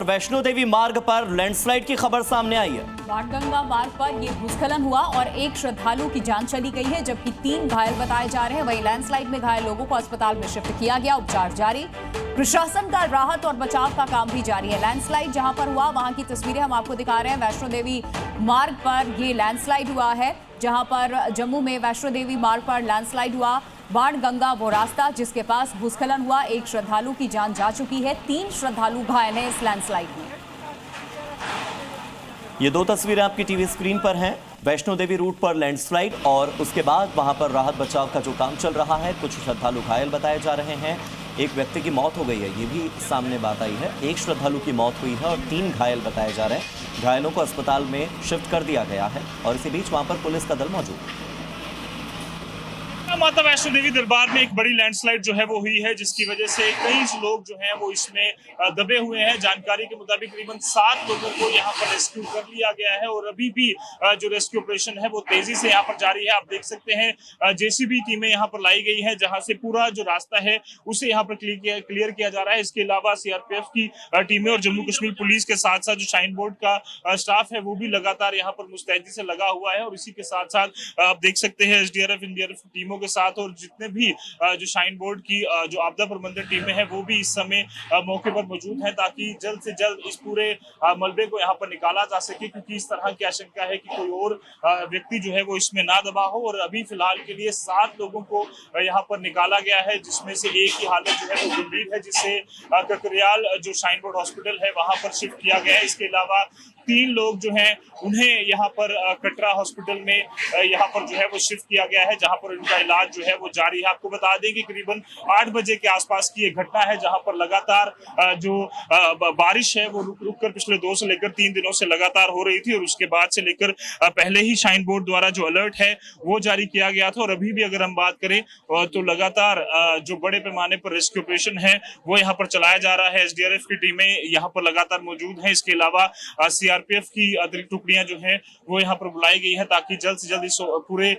वैष्णो देवी मार्ग पर लैंडस्लाइड की खबर सामने आई है। बाणगंगा मार्ग पर यह भूस्खलन हुआ और एक श्रद्धालु की जान चली गई है, जबकि 3 घायल बताए जा रहे हैं। वहीं लैंडस्लाइड में घायल लोगों को अस्पताल में शिफ्ट किया गया, उपचार जारी। प्रशासन का राहत और बचाव का काम भी जारी है। लैंडस्लाइड जहां पर हुआ वहां की तस्वीरें हम आपको दिखा रहे हैं। वैष्णो देवी मार्ग पर यह लैंडस्लाइड हुआ है, जहां पर जम्मू में वैष्णो देवी मार्ग पर लैंडस्लाइड हुआ। बाणगंगा वो रास्ता जिसके पास भूस्खलन हुआ, एक श्रद्धालु की जान जा चुकी है, 3 श्रद्धालु घायल हैं इस लैंडस्लाइड में। ये 2 तस्वीरें आपकी टीवी स्क्रीन पर हैं। वैष्णो देवी रूट पर लैंडस्लाइड और उसके बाद वहां पर राहत बचाव का जो काम चल रहा है, कुछ श्रद्धालु घायल बताए जा रहे हैं। एक व्यक्ति की मौत हो गई है, ये भी सामने बात आई है। एक श्रद्धालु की मौत हुई है और 3 घायल बताए जा रहे हैं। घायलों को अस्पताल में शिफ्ट कर दिया गया है और इसी बीच वहां पर पुलिस का दल मौजूद है। माता वैष्णो देवी दरबार में एक बड़ी लैंडस्लाइड जो है वो हुई है, जिसकी वजह से कई लोग जो हैं वो इसमें दबे हुए हैं। जानकारी के मुताबिक करीबन 7 लोगों को यहाँ पर रेस्क्यू कर लिया गया है और अभी भी जो रेस्क्यू ऑपरेशन है वो तेजी से यहाँ पर जारी है। आप देख सकते हैं जेसीबी टीमें यहाँ पर लाई गई है, जहाँ से पूरा जो रास्ता है उसे यहाँ पर क्लियर किया जा रहा है। इसके अलावा सीआरपीएफ की टीमें और जम्मू कश्मीर पुलिस के साथ साथ जो शाइन बोर्ड का स्टाफ है वो भी लगातार यहाँ पर मुस्तैदी से लगा हुआ है। और इसी के साथ साथ आप देख सकते हैं एसडीआरएफ एनडीआरएफ टीमों के साथ और जितने भी जो शाइन बोर्ड की जो आपदा प्रबंधन टीमें हैं वो भी इस समय मौके पर मौजूद हैं, ताकि जल्द से जल्द इस पूरे मलबे को यहाँ पर निकाला जा सके, क्योंकि इस तरह की आशंका है कि कोई और व्यक्ति जो है वो इसमें ना दबा हो। और अभी फिलहाल के लिए 7 लोगों को यहाँ पर निकाला गया है, जिसमें से एक की हालत जो है वो गंभीर है, जिसे ककरियाल जो शाइन बोर्ड हॉस्पिटल है वहां पर शिफ्ट किया गया है। इसके अलावा 3 लोग जो हैं उन्हें यहाँ पर कटरा हॉस्पिटल में यहाँ पर जो है वो शिफ्ट किया गया है, जहाँ पर उनका इलाज जो है वो जारी है। आपको बता दें कि करीबन 8 बजे के आसपास की ये घटना है, जहाँ पर लगातार जो बारिश है वो रुक कर पिछले 2 से लेकर 3 दिनों से लगातार हो रही थी। और उसके बाद से लेकर पहले ही शाइन बोर्ड द्वारा जो अलर्ट है वो जारी किया गया था। और अभी भी अगर हम बात करें तो लगातार जो बड़े पैमाने पर रेस्क्यू ऑपरेशन है वो यहाँ पर चलाया जा रहा है। एसडीआरएफ की टीमें यहाँ पर लगातार मौजूद हैं। इसके अलावा सीआरपीएफ की अतिरिक्त टुकड़ियां जो हैं वो यहाँ पर बुलाई गई है, ताकि जल्द से जल्द इस पूरे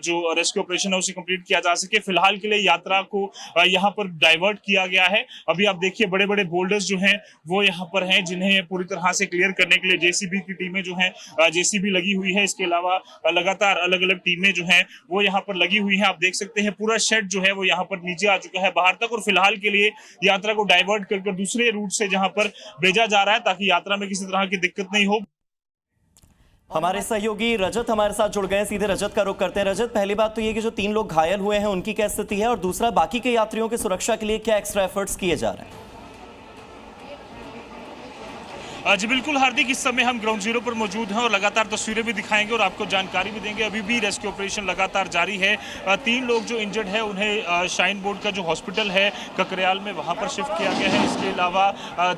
जो रेस्क्यू ऑपरेशन है उसे कंप्लीट किया जा सके। फिलहाल के लिए यात्रा को यहाँ पर डाइवर्ट किया गया है। अभी आप देखिए बड़े बड़े बोल्डर्स जो हैं वो यहाँ पर हैं, जिन्हें पूरी तरह से क्लियर करने के लिए जेसीबी की टीमें जो हैं जेसीबी लगी हुई है। इसके अलावा लगातार अलग अलग टीमें जो हैं वो यहाँ पर लगी हुई हैं। आप देख सकते हैं पूरा शेड जो है वो यहाँ पर नीचे आ चुका है बाहर तक। और फिलहाल के लिए यात्रा को डाइवर्ट कर दूसरे रूट से जहाँ पर भेजा जा रहा है, ताकि यात्रा में किसी तरह की दिक्कत नहीं हो। हमारे सहयोगी रजत हमारे साथ जुड़ गए, सीधे रजत का रुख करते हैं। रजत, पहली बात तो ये कि जो 3 लोग घायल हुए हैं उनकी क्या स्थिति है, और दूसरा बाकी के यात्रियों की सुरक्षा के लिए क्या एक्स्ट्रा एफर्ट्स किए जा रहे हैं? जी बिल्कुल हार्दिक, इस समय हम ग्राउंड जीरो पर मौजूद हैं और लगातार तस्वीरें भी दिखाएंगे और आपको जानकारी भी देंगे। अभी भी रेस्क्यू ऑपरेशन लगातार जारी है। 3 लोग जो इंजर्ड है उन्हें शाइन बोर्ड का जो हॉस्पिटल है ककरियाल में वहां पर शिफ्ट किया गया है। इसके अलावा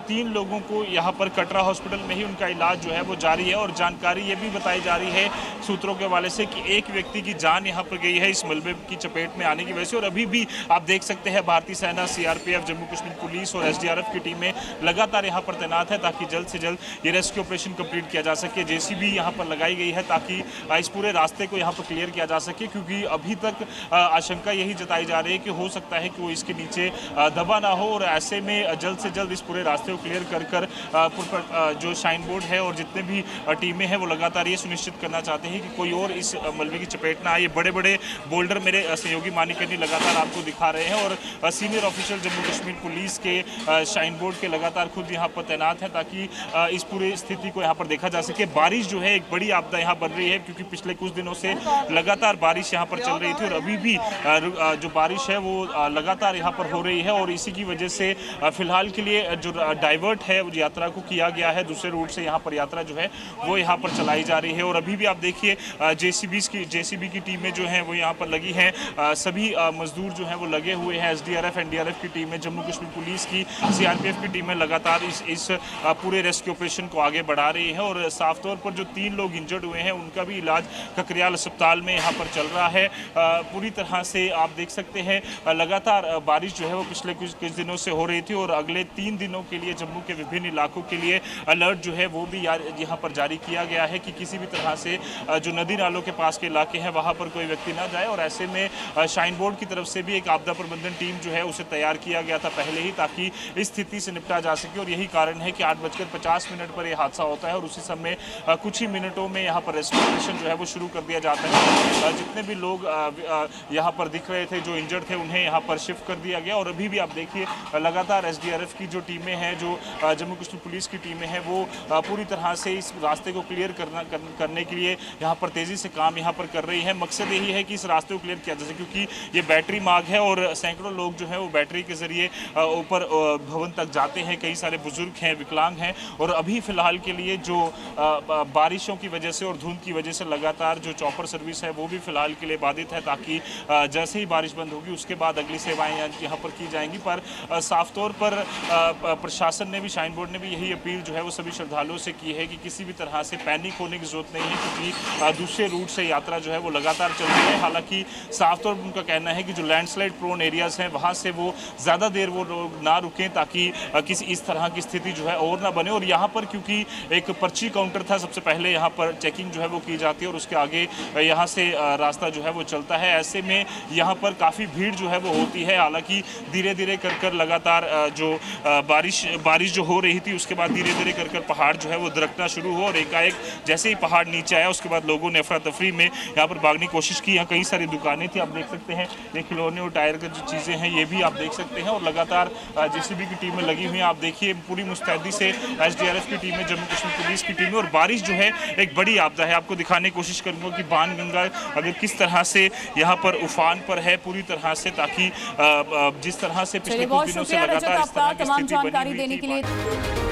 3 लोगों को यहां पर कटरा हॉस्पिटल में ही उनका इलाज जो है वो जारी है। और जानकारी ये भी बताई जा रही है सूत्रों के हवाले से कि एक व्यक्ति की जान यहाँ पर गई है इस मलबे की चपेट में आने की वजह से। और अभी भी आप देख सकते हैं भारतीय सेना, सीआरपीएफ, जम्मू कश्मीर पुलिस और एसडीआरएफ की टीमें लगातार यहाँ पर तैनात है, ताकि जल्द जल्द ये रेस्क्यू ऑपरेशन कंप्लीट किया जा सके। जेसीबी यहाँ पर लगाई गई है ताकि इस पूरे रास्ते को यहाँ पर क्लियर किया जा सके, क्योंकि अभी तक आशंका यही जताई जा रही है कि हो सकता है कि वो इसके नीचे दबा ना हो। और ऐसे में जल्द से जल्द इस पूरे रास्ते को क्लियर कर जो शाइन बोर्ड है और जितने भी टीमें हैं वो लगातार ये सुनिश्चित करना चाहते हैं कि कोई और इस मलबे की चपेट ना आए। ये बड़े बड़े बोल्डर मेरे सहयोगी मानिकनी लगातार आपको दिखा रहे हैं और senior officer Jammu Kashmir police के शाइन बोर्ड के लगातार खुद यहाँ पर तैनात है, ताकि इस पूरी स्थिति को यहाँ पर देखा जा सके। बारिश जो है एक बड़ी आपदा यहाँ बन रही है, क्योंकि पिछले कुछ दिनों से लगातार बारिश यहाँ पर चल रही थी और अभी भी जो बारिश है वो लगातार यहाँ पर हो रही है। और इसी की वजह से फिलहाल के लिए जो डाइवर्ट है वो यात्रा को किया गया है, दूसरे रूट से यहाँ पर यात्रा जो है वो यहाँ पर चलाई जा रही है। और अभी भी आप देखिए जेसीबी की टीमें जो हैं वो यहाँ पर लगी हैं, सभी मजदूर जो हैं वो लगे हुए हैं। एसडीआरएफ एनडीआरएफ की टीमें, जम्मू कश्मीर पुलिस की, सीआरपीएफ की टीमें लगातार इस पूरे रेस्क्यू ऑपरेशन को आगे बढ़ा रही है और साफ तौर पर जो 3 लोग इंजर्ड हुए हैं उनका भी इलाज ककरियाल अस्पताल में यहाँ पर चल रहा है। पूरी तरह से आप देख सकते हैं लगातार बारिश जो है वो पिछले कुछ दिनों से हो रही थी और अगले 3 दिनों के लिए जम्मू के विभिन्न इलाकों के लिए अलर्ट जो है वो भी यहाँ पर जारी किया गया है कि किसी भी तरह से जो नदी नालों के पास के इलाके हैं वहाँ पर कोई व्यक्ति ना जाए। और ऐसे में शाइन बोर्ड की तरफ से भी एक आपदा प्रबंधन टीम जो है उसे तैयार किया गया था पहले ही, ताकि इस स्थिति से निपटा जा सके। और यही कारण है कि 8:50 पर यह हादसा होता है और उसी समय कुछ ही मिनटों में यहाँ पर रेस्क्यू ऑपरेशन जो है वो शुरू कर दिया जाता है। जितने भी लोग यहाँ पर दिख रहे थे जो इंजर्ड थे उन्हें यहाँ पर शिफ्ट कर दिया गया। और अभी भी आप देखिए लगातार एसडीआरएफ की जो टीमें हैं, जो जम्मू कश्मीर पुलिस की टीमें हैं, वो पूरी तरह से इस रास्ते को क्लियर करने के लिए यहाँ पर तेज़ी से काम यहाँ पर कर रही है। मकसद यही है कि इस रास्ते को क्लियर किया जाए क्योंकि ये बैटरी मार्ग है और सैकड़ों लोग जो है वो बैटरी के जरिए ऊपर भवन तक जाते हैं। कई सारे बुजुर्ग हैं, विकलांग हैं और अभी फ़िलहाल के लिए जो बारिशों की वजह से और धुंध की वजह से लगातार जो चॉपर सर्विस है वो भी फ़िलहाल के लिए बाधित है, ताकि जैसे ही बारिश बंद होगी उसके बाद अगली सेवाएं यहाँ पर की जाएंगी। पर साफ तौर पर प्रशासन ने भी, शाइन बोर्ड ने भी यही अपील जो है वो सभी श्रद्धालुओं से की है कि किसी भी तरह से पैनिक होने की जरूरत नहीं है क्योंकि दूसरे रूट से यात्रा जो है वो लगातार चल रही है। हालांकि साफ तौर पर उनका कहना है कि जो लैंडस्लाइड प्रोन एरियाज़ हैं वहाँ से वो ज़्यादा देर वो लोग ना रुकें ताकि किसी इस तरह की स्थिति जो है और ना बने। और यहाँ पर क्योंकि एक पर्ची काउंटर था, सबसे पहले यहाँ पर चेकिंग जो है वो की जाती है और उसके आगे यहाँ से रास्ता जो है वो चलता है। ऐसे में यहाँ पर काफ़ी भीड़ जो है वो होती है। हालांकि धीरे धीरे कर लगातार जो बारिश जो हो रही थी उसके बाद धीरे धीरे कर पहाड़ जो है वो दरकना शुरू हुआ और एकाएक जैसे ही पहाड़ नीचे आया उसके बाद लोगों ने अफरा तफरी में यहाँ पर भागने की कोशिश की। यहाँ कई सारी दुकानें थी, आप देख सकते हैं ये खिलौने और टायर की जो चीज़ें हैं ये भी आप देख सकते हैं। और लगातार जेसीबी की टीमें लगी हुई हैं, आप देखिए पूरी मुस्तैदी से एसडीआरएफ की टीमें, जम्मू कश्मीर पुलिस की टीमें। और बारिश जो है एक बड़ी आपदा है, आपको दिखाने की कोशिश करूँगा कि बाणगंगा अगर किस तरह से यहाँ पर उफान पर है पूरी तरह से, ताकि जिस तरह से पिछले कुछ दिनों से लगातार इस तरह की स्थिति बनी हुई थी।